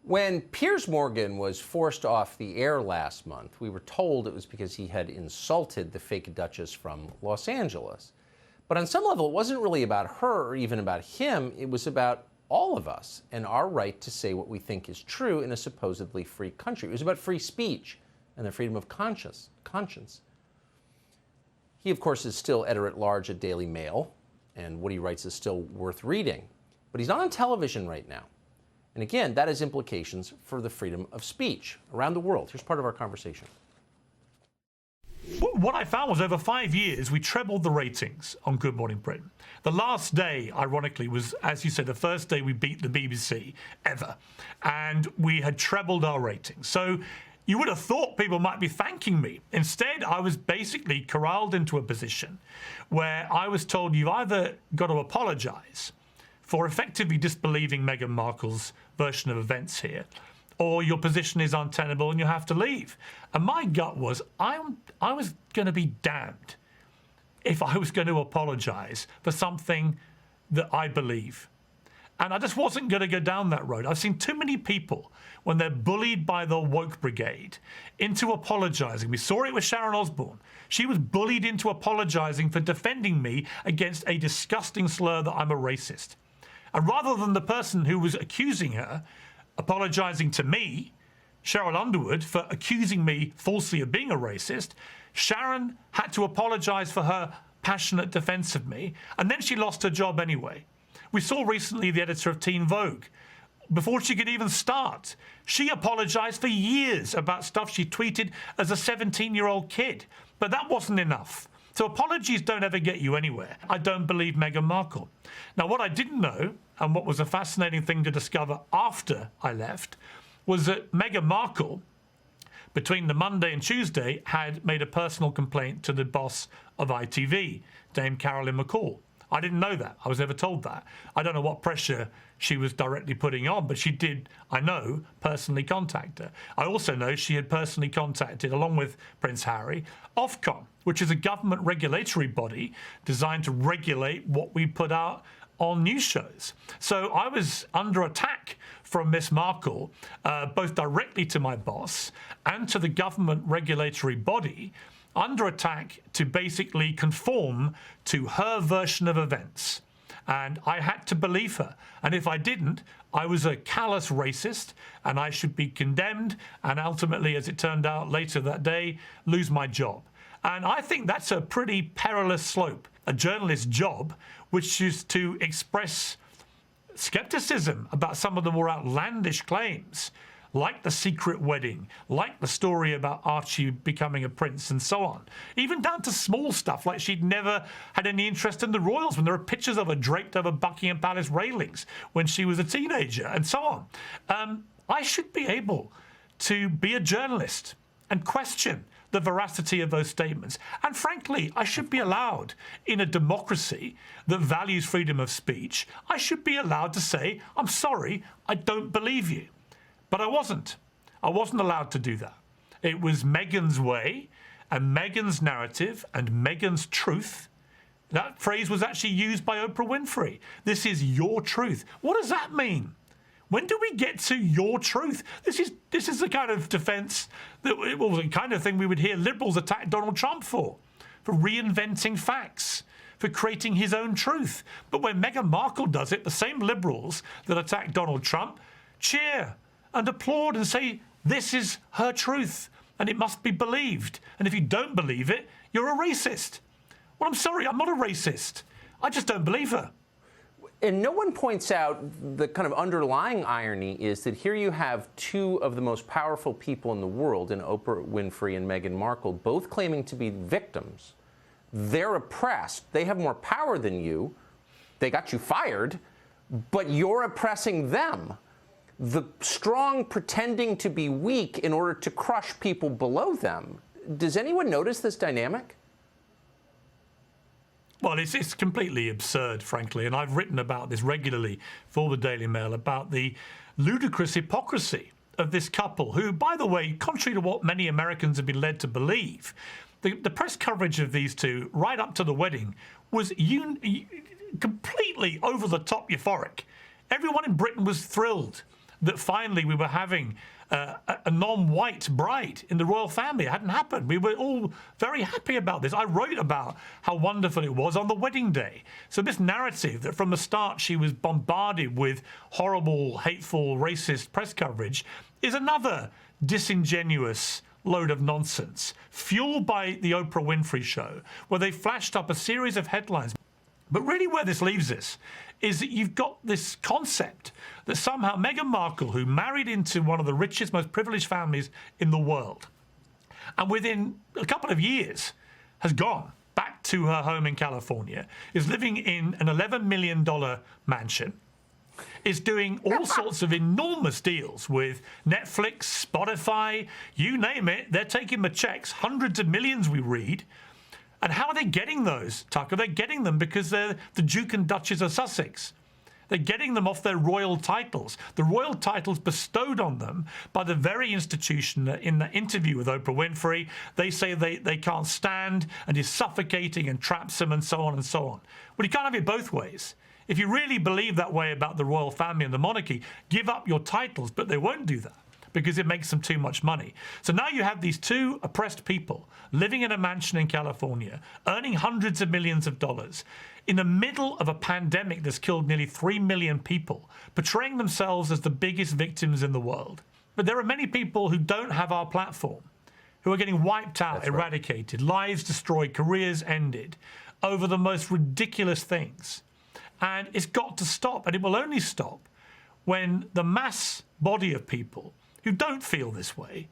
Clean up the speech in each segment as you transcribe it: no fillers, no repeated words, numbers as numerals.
When Piers Morgan was forced off the air last month, we were told it was because he had insulted the fake Duchess from Los Angeles. But on some level, it wasn't really about her or even about him. It was about all of us and our right to say what we think is true in a supposedly free country. It was about free speech and the freedom of conscience. He, of course, is still editor-at-large at Daily Mail, and what he writes is still worth reading. But he's not on television right now. And again, that has implications for the freedom of speech around the world. Here's part of our conversation. What I found was over 5 years, we trebled the ratings on Good Morning Britain. The last day, ironically, was, as you said, the first day we beat the BBC ever. And we had trebled our ratings. So you would have thought people might be thanking me. Instead, I was basically corralled into a position where I was told you've either got to apologise for effectively disbelieving Meghan Markle's version of events here, or your position is untenable and you have to leave. And my gut was, I was going to be damned if I was going to apologise for something that I believe. And I just wasn't going to go down that road. I've seen too many people, when they're bullied by the woke brigade, into apologising. We saw it with Sharon Osbourne. She was bullied into apologising for defending me against a disgusting slur that I'm a racist. And rather than the person who was accusing her apologising to me, Cheryl Underwood, for accusing me falsely of being a racist, Sharon had to apologise for her passionate defence of me, and then she lost her job anyway. We saw recently the editor of Teen Vogue. Before she could even start, she apologised for years about stuff she tweeted as a 17-year-old kid. But that wasn't enough. So apologies don't ever get you anywhere. I don't believe Meghan Markle. Now, what I didn't know, and what was a fascinating thing to discover after I left, was that Meghan Markle, between the Monday and Tuesday, had made a personal complaint to the boss of ITV, Dame Carolyn McCall. I didn't know that. I was never told that. I don't know what pressure she was directly putting on, but she did, I know, personally contact her. I also know she had personally contacted, along with Prince Harry, Ofcom, which is a government regulatory body designed to regulate what we put out on news shows. So I was under attack from Miss Markle, both directly to my boss and to the government regulatory body, under attack to basically conform to her version of events. And I had to believe her. And if I didn't, I was a callous racist and I should be condemned and ultimately, as it turned out later that day, lose my job. And I think that's a pretty perilous slope. A journalist's job, which is to express skepticism about some of the more outlandish claims, like the secret wedding, like the story about Archie becoming a prince and so on. Even down to small stuff, like she'd never had any interest in the royals, when there are pictures of her draped over Buckingham Palace railings when she was a teenager and so on. I should be able to be a journalist and question the veracity of those statements. And frankly, I should be allowed, in a democracy that values freedom of speech, I should be allowed to say, I'm sorry, I don't believe you. But I wasn't. I wasn't allowed to do that. It was Meghan's way and Meghan's narrative and Meghan's truth. That phrase was actually used by Oprah Winfrey. This is your truth. What does that mean? When do we get to your truth? This is the kind of defence that, well, the kind of thing we would hear liberals attack Donald Trump for reinventing facts, for creating his own truth. But when Meghan Markle does it, the same liberals that attack Donald Trump cheer and applaud and say, this is her truth and it must be believed. And if you don't believe it, you're a racist. Well, I'm sorry, I'm not a racist. I just don't believe her. And no one points out the kind of underlying irony is that here you have two of the most powerful people in the world, in Oprah Winfrey and Meghan Markle, both claiming to be victims. They're oppressed. They have more power than you. They got you fired, but you're oppressing them. The strong pretending to be weak in order to crush people below them. Does anyone notice this dynamic? Well, it's completely absurd, frankly, and I've written about this regularly for the Daily Mail, about the ludicrous hypocrisy of this couple who, by the way, contrary to what many Americans have been led to believe, the press coverage of these two right up to the wedding was completely over-the-top euphoric. Everyone in Britain was thrilled. that finally we were having a non-white bride in the royal family. It hadn't happened. We were all very happy about this. I wrote about how wonderful it was on the wedding day. So this narrative that from the start she was bombarded with horrible, hateful, racist press coverage is another disingenuous load of nonsense, fueled by the Oprah Winfrey Show, where they flashed up a series of headlines. But really where this leaves us is that you've got this concept that somehow Meghan Markle, who married into one of the richest, most privileged families in the world, and within a couple of years has gone back to her home in California, is living in an $11 million mansion, is doing all sorts of enormous deals with Netflix, Spotify, you name it. They're taking the checks, hundreds of millions we read. And how are they getting those, Tucker? They're getting them because they're the Duke and Duchess of Sussex. They're getting them off their royal titles. The royal titles bestowed on them by the very institution that in the interview with Oprah Winfrey, they say they can't stand and is suffocating and traps them and so on and so on. Well, you can't have it both ways. If you really believe that way about the royal family and the monarchy, give up your titles, but they won't do that because it makes them too much money. So now you have these two oppressed people living in a mansion in California, earning hundreds of millions of dollars, in the middle of a pandemic that's killed nearly 3 million people, portraying themselves as the biggest victims in the world. But there are many people who don't have our platform, who are getting wiped out, That's eradicated, lives destroyed, careers ended, over the most ridiculous things. And it's got to stop, and it will only stop when the mass body of people who don't feel this way,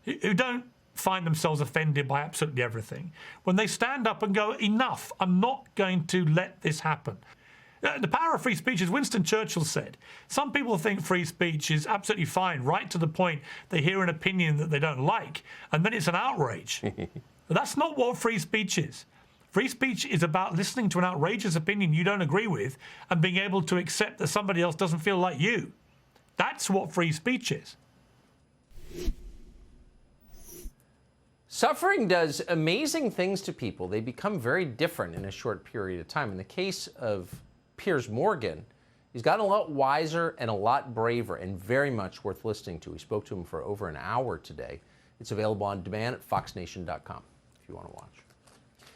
who don't find themselves offended by absolutely everything, when they stand up and go, enough, I'm not going to let this happen. The power of free speech, as Winston Churchill said, some people think free speech is absolutely fine, right to the point they hear an opinion that they don't like, and then it's an outrage. That's not what free speech is. Free speech is about listening to an outrageous opinion you don't agree with and being able to accept that somebody else doesn't feel like you. That's what free speech is. Suffering does amazing things to people. They become very different in a short period of time. In the case of Piers Morgan, he's gotten a lot wiser and a lot braver and very much worth listening to. We spoke to him for over an hour today. It's available on demand at foxnation.com if you want to watch.